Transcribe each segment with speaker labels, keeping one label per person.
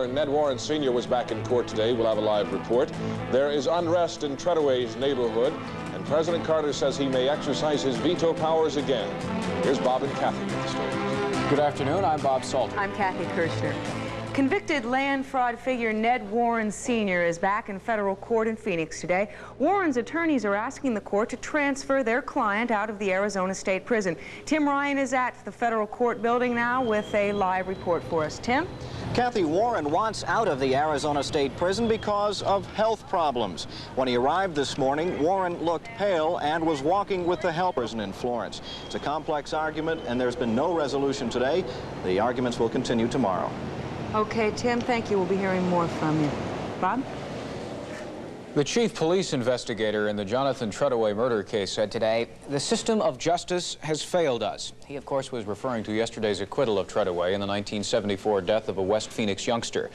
Speaker 1: Ned Warren Sr. was back in court today. We'll have a live report. There is unrest in Treadaway's neighborhood, and President Carter says he may exercise his veto powers again. Here's Bob and Kathy with the story.
Speaker 2: Good afternoon. I'm Bob Salter.
Speaker 3: I'm Kathy Kirchner. Convicted land fraud figure Ned Warren Sr. is back in federal court in Phoenix today. Warren's attorneys are asking the court to transfer their client out of the Arizona State Prison. Tim Ryan is at the federal court building now with a live report for us. Tim?
Speaker 4: Kathy, Warren wants out of the Arizona State Prison because of health problems. When he arrived this morning, Warren looked pale and was walking with the helpers in Florence. It's a complex argument, and there's been no resolution today. The arguments will continue tomorrow.
Speaker 3: Okay, Tim, thank you. We'll be hearing more from you. Bob?
Speaker 2: The chief police investigator in the Jonathan Treadaway murder case said today, the system of justice has failed us. He, of course, was referring to yesterday's acquittal of Treadaway in the 1974 death of a West Phoenix youngster.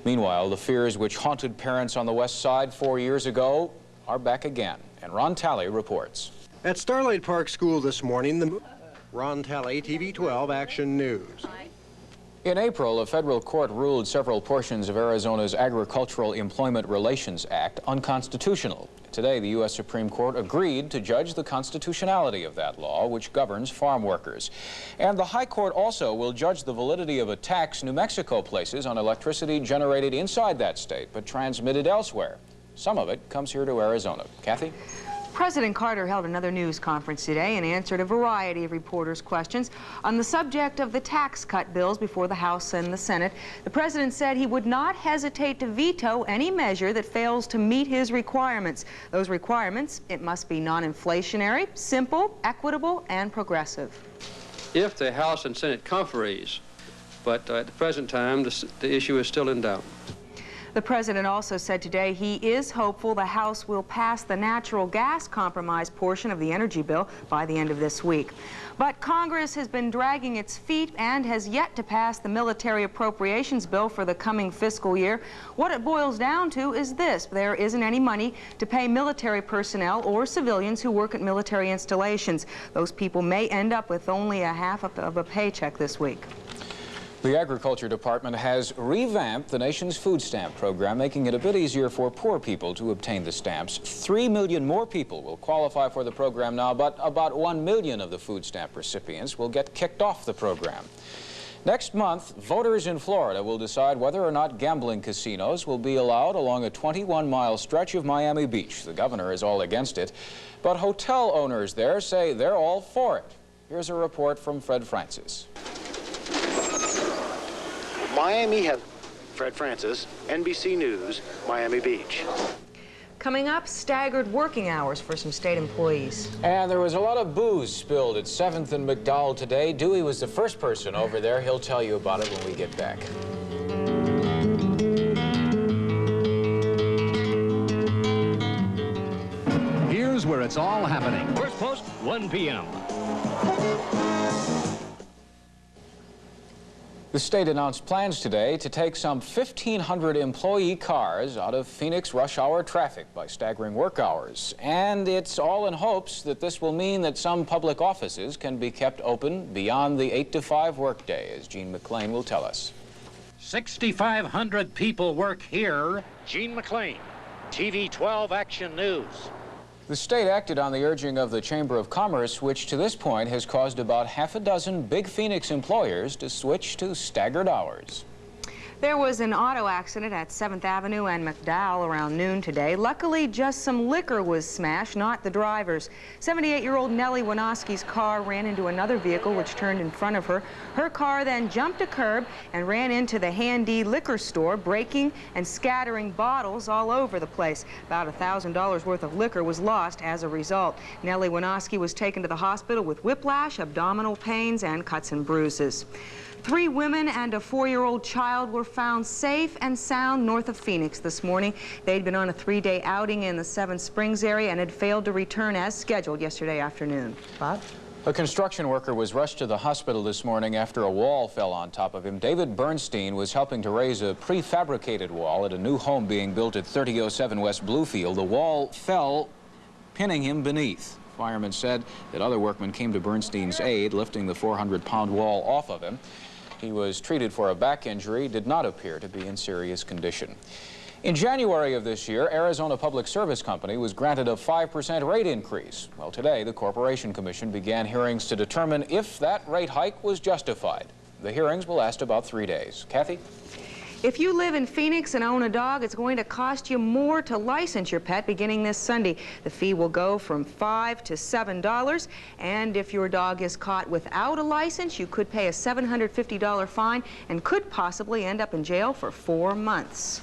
Speaker 2: Meanwhile, the fears which haunted parents on the West Side 4 years ago are back again. And Ron Talley reports.
Speaker 5: At Starlight Park School this morning, Ron Talley, TV 12 Action News.
Speaker 2: In April, a federal court ruled several portions of Arizona's Agricultural Employment Relations Act unconstitutional. Today, the U.S. Supreme Court agreed to judge the constitutionality of that law, which governs farm workers. And the High Court also will judge the validity of a tax New Mexico places on electricity generated inside that state but transmitted elsewhere. Some of it comes here to Arizona. Kathy?
Speaker 3: President Carter held another news conference today and answered a variety of reporters' questions on the subject of the tax cut bills before the House and the Senate. The president said he would not hesitate to veto any measure that fails to meet his requirements. Those requirements, it must be non-inflationary, simple, equitable, and progressive.
Speaker 6: If the House and Senate conferees, but at the present time, the issue is still in doubt.
Speaker 3: The president also said today he is hopeful the House will pass the natural gas compromise portion of the energy bill by the end of this week. But Congress has been dragging its feet and has yet to pass the military appropriations bill for the coming fiscal year. What it boils down to is this: there isn't any money to pay military personnel or civilians who work at military installations. Those people may end up with only a half of a paycheck this week.
Speaker 2: The Agriculture Department has revamped the nation's food stamp program, making it a bit easier for poor people to obtain the stamps. 3 million more people will qualify for the program now, but about 1 million of the food stamp recipients will get kicked off the program. Next month, voters in Florida will decide whether or not gambling casinos will be allowed along a 21-mile stretch of Miami Beach. The governor is all against it, but hotel owners there say they're all for it. Here's a report from Fred Francis.
Speaker 7: Miami has Fred Francis, NBC News, Miami Beach.
Speaker 3: Coming up, staggered working hours for some state employees.
Speaker 2: And there was a lot of booze spilled at 7th and McDowell today. Dewey was the first person over there. He'll tell you about it when we get back.
Speaker 8: Here's where it's all happening. First post, 1 p.m.
Speaker 2: The state announced plans today to take some 1,500 employee cars out of Phoenix rush hour traffic by staggering work hours. And it's all in hopes that this will mean that some public offices can be kept open beyond the 8 to 5 workday, as Gene McLean will tell us.
Speaker 8: 6,500 people work here. Gene McLean, TV 12 Action News.
Speaker 2: The state acted on the urging of the Chamber of Commerce, which to this point has caused about half a dozen big Phoenix employers to switch to staggered hours.
Speaker 3: There was an auto accident at 7th Avenue and McDowell around noon today. Luckily, just some liquor was smashed, not the driver's. 78-year-old Nellie Winoski's car ran into another vehicle which turned in front of her. Her car then jumped a curb and ran into the Handy liquor store, breaking and scattering bottles all over the place. About $1,000 worth of liquor was lost as a result. Nellie Winoski was taken to the hospital with whiplash, abdominal pains, and cuts and bruises. 3 women and a 4-year-old child were found safe and sound north of Phoenix this morning. They'd been on a 3-day outing in the Seven Springs area and had failed to return as scheduled yesterday afternoon. Bob?
Speaker 2: A construction worker was rushed to the hospital this morning after a wall fell on top of him. David Bernstein was helping to raise a prefabricated wall at a new home being built at 3007 West Bluefield. The wall fell, pinning him beneath. Firemen said that other workmen came to Bernstein's aid, lifting the 400-pound wall off of him. He was treated for a back injury, did not appear to be in serious condition. In January of this year, Arizona Public Service Company was granted a 5% rate increase. Well, today, the Corporation Commission began hearings to determine if that rate hike was justified. The hearings will last about 3 days. Kathy?
Speaker 3: If you live in Phoenix and own a dog, it's going to cost you more to license your pet beginning this Sunday. The fee will go from $5 to $7, and if your dog is caught without a license, you could pay a $750 fine and could possibly end up in jail for 4 months.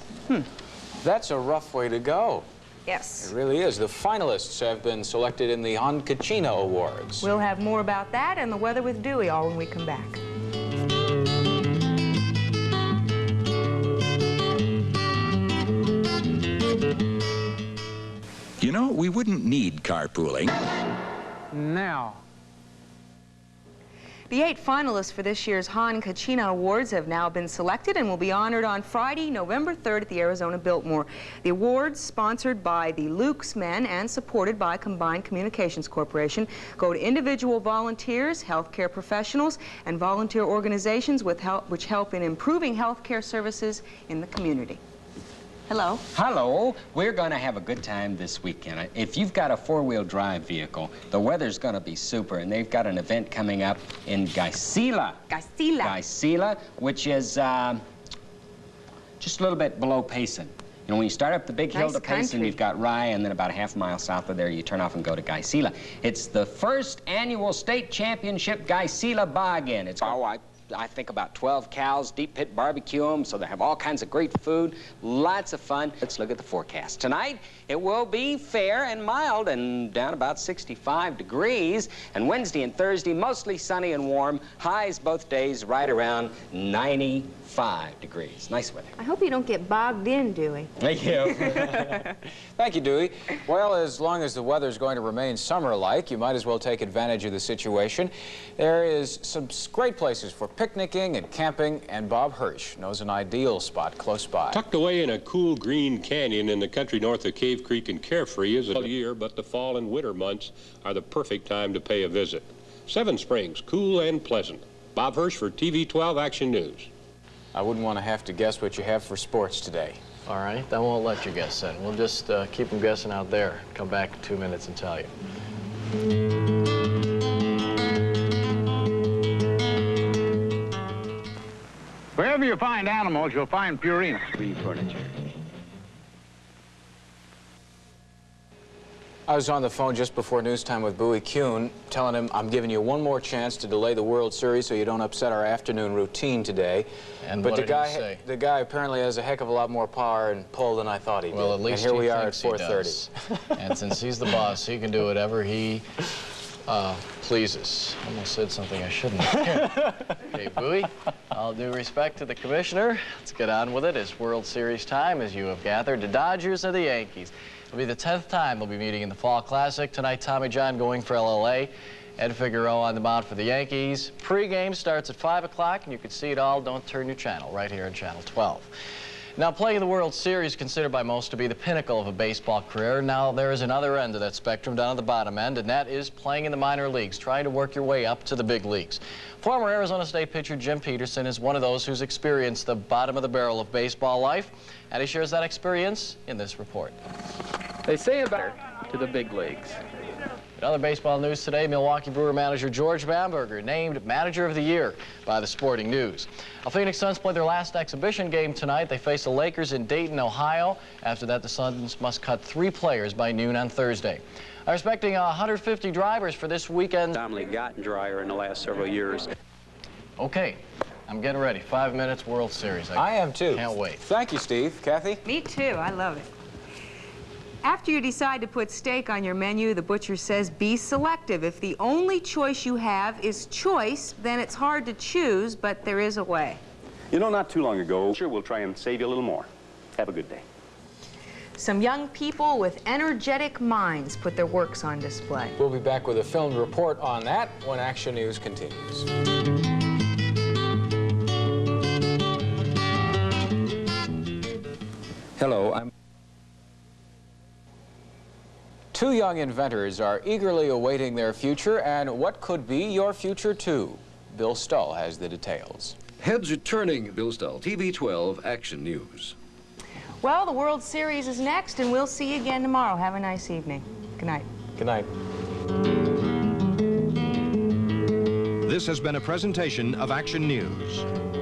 Speaker 2: That's a rough way to go.
Speaker 3: Yes.
Speaker 2: It really is. The finalists have been selected in the Onkachino Awards.
Speaker 3: We'll have more about that and the weather with Dewey all when we come back.
Speaker 9: You know, we wouldn't need carpooling.
Speaker 8: Now.
Speaker 3: The 8 finalists for this year's Onkachino Awards have now been selected and will be honored on Friday, November 3rd at the Arizona Biltmore. The awards, sponsored by the Luke's Men and supported by Combined Communications Corporation, go to individual volunteers, healthcare professionals, and volunteer organizations which help in improving healthcare services in the community. Hello.
Speaker 10: Hello. We're going to have a good time this weekend. If you've got a four-wheel drive vehicle, the weather's going to be super, and they've got an event coming up in Gaisila. Gaisila, which is just a little bit below Payson. You know, when you start up the big hill to Payson, you've got Rye, and then about a half mile south of there, you turn off and go to Gaisila. It's the first annual state championship Gaisila Bargain. It's I think about 12 cows, deep pit barbecue them, so they have all kinds of great food, lots of fun. Let's look at the forecast. Tonight, it will be fair and mild and down about 65 degrees. And Wednesday and Thursday, mostly sunny and warm. Highs both days right around 95 degrees. Nice weather.
Speaker 3: I hope you don't get bogged in, Dewey.
Speaker 10: Thank you.
Speaker 2: Thank you, Dewey. Well, as long as the weather's going to remain summer-like, you might as well take advantage of the situation. There is some great places for picnicking and camping, and Bob Hirsch knows an ideal spot close by.
Speaker 11: Tucked away in a cool green canyon in the country north of Cave Creek and Carefree is all year, but the fall and winter months are the perfect time to pay a visit. Seven Springs, cool and pleasant. Bob Hirsch for TV 12 Action News.
Speaker 2: I wouldn't want to have to guess what you have for sports today.
Speaker 12: All right, I won't let you guess then. We'll just keep them guessing out there. Come back in 2 minutes and tell you.
Speaker 8: Wherever you find animals, you'll find Purina.
Speaker 10: Free furniture.
Speaker 2: I was on the phone just before news time with Bowie Kuhn, telling him I'm giving you one more chance to delay the World Series so you don't upset our afternoon routine today.
Speaker 12: And
Speaker 2: but
Speaker 12: what did he say?
Speaker 2: The guy apparently has a heck of a lot more power and pull than I thought he did.
Speaker 12: Well, at least
Speaker 2: and here we are at
Speaker 12: thinks
Speaker 2: 4:30.
Speaker 12: And since he's the boss, he can do whatever he pleases. I almost said something I shouldn't have. Okay, Bowie, all due respect to the commissioner, let's get on with it. It's World Series time, as you have gathered. The Dodgers and the Yankees. It'll be the 10th time they'll be meeting in the Fall Classic. Tonight, Tommy John going for LLA. Ed Figueroa on the mound for the Yankees. Pre-game starts at 5 o'clock, and you can see it all. Don't turn your channel, right here on Channel 12. Now, playing the World Series is considered by most to be the pinnacle of a baseball career. Now, there is another end of that spectrum down at the bottom end, and that is playing in the minor leagues, trying to work your way up to the big leagues. Former Arizona State pitcher Jim Peterson is one of those who's experienced the bottom of the barrel of baseball life, and he shares that experience in this report.
Speaker 13: They say about to the big leagues.
Speaker 12: In other baseball news today, Milwaukee Brewer manager George Bamberger named Manager of the Year by the Sporting News. The Phoenix Suns play their last exhibition game tonight. They face the Lakers in Dayton, Ohio. After that, the Suns must cut 3 players by noon on Thursday. They're expecting 150 drivers for this weekend.
Speaker 13: Dominantly gotten drier in the last several years.
Speaker 12: Okay, I'm getting ready. 5 minutes World Series.
Speaker 2: I am too.
Speaker 12: Can't wait.
Speaker 2: Thank you, Steve. Kathy?
Speaker 3: Me too. I love it. After you decide to put steak on your menu, the butcher says be selective. If the only choice you have is choice, then it's hard to choose, but there is a way.
Speaker 14: You know, not too long ago, sure, we'll try and save you a little more. Have a good day.
Speaker 3: Some young people with energetic minds put their works on display.
Speaker 2: We'll be back with a filmed report on that when Action News continues.
Speaker 9: Hello, I'm...
Speaker 2: 2 young inventors are eagerly awaiting their future, and what could be your future too? Bill Stull has the details.
Speaker 15: Heads are turning. Bill Stull, TV 12 Action News.
Speaker 3: Well, the World Series is next, and we'll see you again tomorrow. Have a nice evening. Good night.
Speaker 4: Good night.
Speaker 16: This has been a presentation of Action News.